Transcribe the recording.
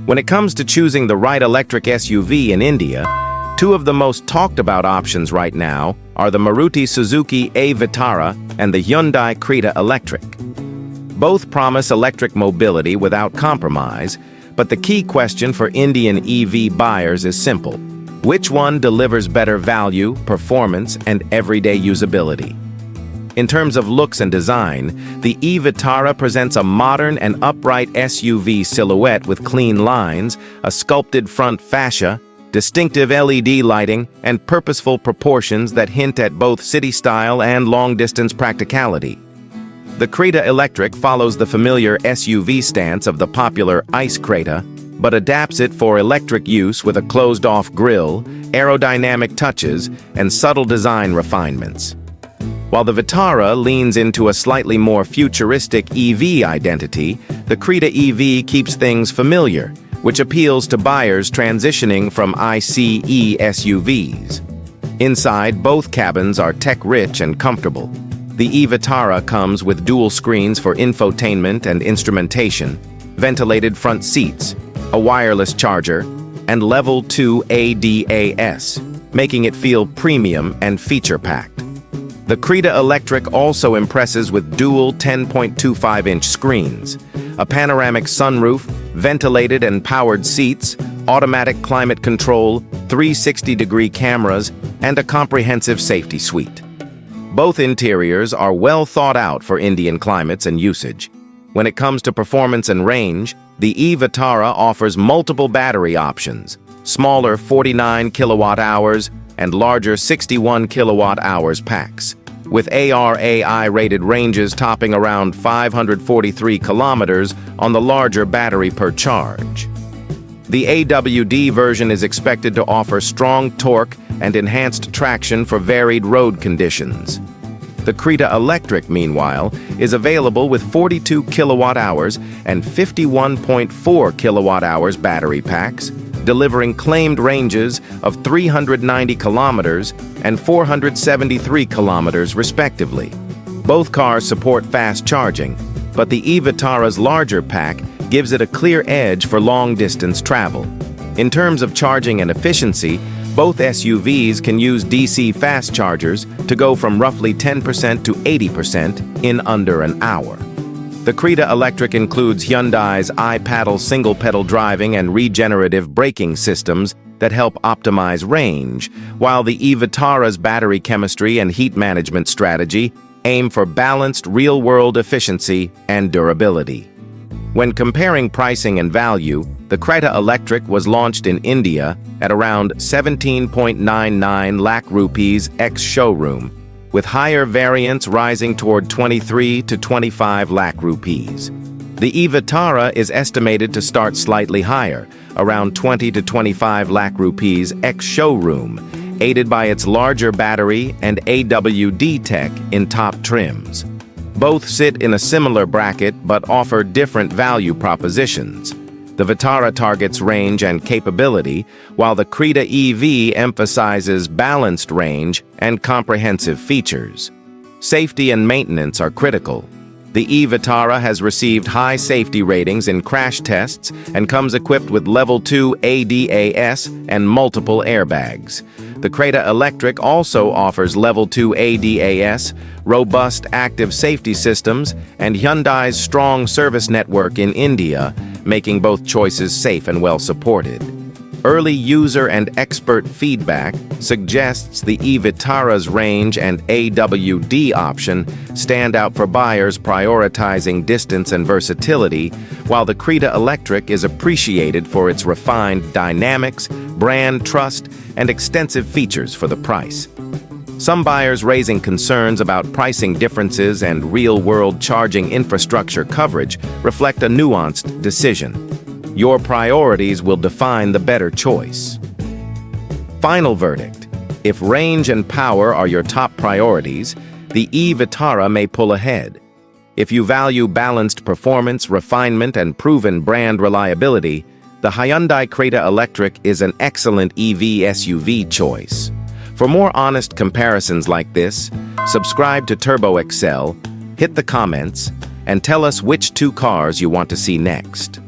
When it comes to choosing the right electric SUV in India, two of the most talked about options right now are the Maruti Suzuki e-Vitara and the Hyundai Creta Electric. Both promise electric mobility without compromise, but the key question for Indian EV buyers is simple. Which one delivers better value, performance, and everyday usability? In terms of looks and design, the e-Vitara presents a modern and upright SUV silhouette with clean lines, a sculpted front fascia, distinctive LED lighting, and purposeful proportions that hint at both city style and long-distance practicality. The Creta Electric follows the familiar SUV stance of the popular ICE Creta, but adapts it for electric use with a closed-off grille, aerodynamic touches, and subtle design refinements. While the Vitara leans into a slightly more futuristic EV identity, the Creta EV keeps things familiar, which appeals to buyers transitioning from ICE SUVs. Inside, both cabins are tech-rich and comfortable. The e-Vitara comes with dual screens for infotainment and instrumentation, ventilated front seats, a wireless charger, and Level 2 ADAS, making it feel premium and feature-packed. The Creta Electric also impresses with dual 10.25-inch screens, a panoramic sunroof, ventilated and powered seats, automatic climate control, 360-degree cameras, and a comprehensive safety suite. Both interiors are well thought out for Indian climates and usage. When it comes to performance and range, the e-Vitara offers multiple battery options, smaller 49 kilowatt-hours and larger 61 kilowatt-hours packs, with ARAI-rated ranges topping around 543 kilometers on the larger battery per charge. The AWD version is expected to offer strong torque and enhanced traction for varied road conditions. The Creta Electric, meanwhile, is available with 42 kilowatt-hours and 51.4 kilowatt-hours battery packs, delivering claimed ranges of 390 kilometers and 473 kilometers respectively. Both cars support fast charging, but the e-Vitara's larger pack gives it a clear edge for long-distance travel. In terms of charging and efficiency, both SUVs can use DC fast chargers to go from roughly 10% to 80% in under an hour. The Creta Electric includes Hyundai's i-Paddle single-pedal driving and regenerative braking systems that help optimize range, while the e-Vitara's battery chemistry and heat management strategy aim for balanced real-world efficiency and durability. When comparing pricing and value, the Creta Electric was launched in India at around 17.99 lakh rupees ex-showroom, with higher variants rising toward 23 to 25 lakh rupees. The e-Vitara is estimated to start slightly higher, around 20 to 25 lakh rupees ex-showroom, aided by its larger battery and AWD tech in top trims. Both sit in a similar bracket but offer different value propositions. The Vitara targets range and capability, while the Creta EV emphasizes balanced range and comprehensive features. Safety and maintenance are critical. The e-Vitara has received high safety ratings in crash tests and comes equipped with Level 2 ADAS and multiple airbags. The Creta Electric also offers Level 2 ADAS, robust active safety systems, and Hyundai's strong service network in India, making both choices safe and well supported. Early user and expert feedback suggests the e-Vitara's range and AWD option stand out for buyers prioritizing distance and versatility, while the Creta Electric is appreciated for its refined dynamics, brand trust, and extensive features for the price. Some buyers raising concerns about pricing differences and real-world charging infrastructure coverage reflect a nuanced decision. Your priorities will define the better choice. Final verdict: if range and power are your top priorities, the e-Vitara may pull ahead. If you value balanced performance, refinement, and proven brand reliability, the Hyundai Creta Electric is an excellent EV SUV choice. For more honest comparisons like this, subscribe to TurboXcel, hit the comments, and tell us which two cars you want to see next.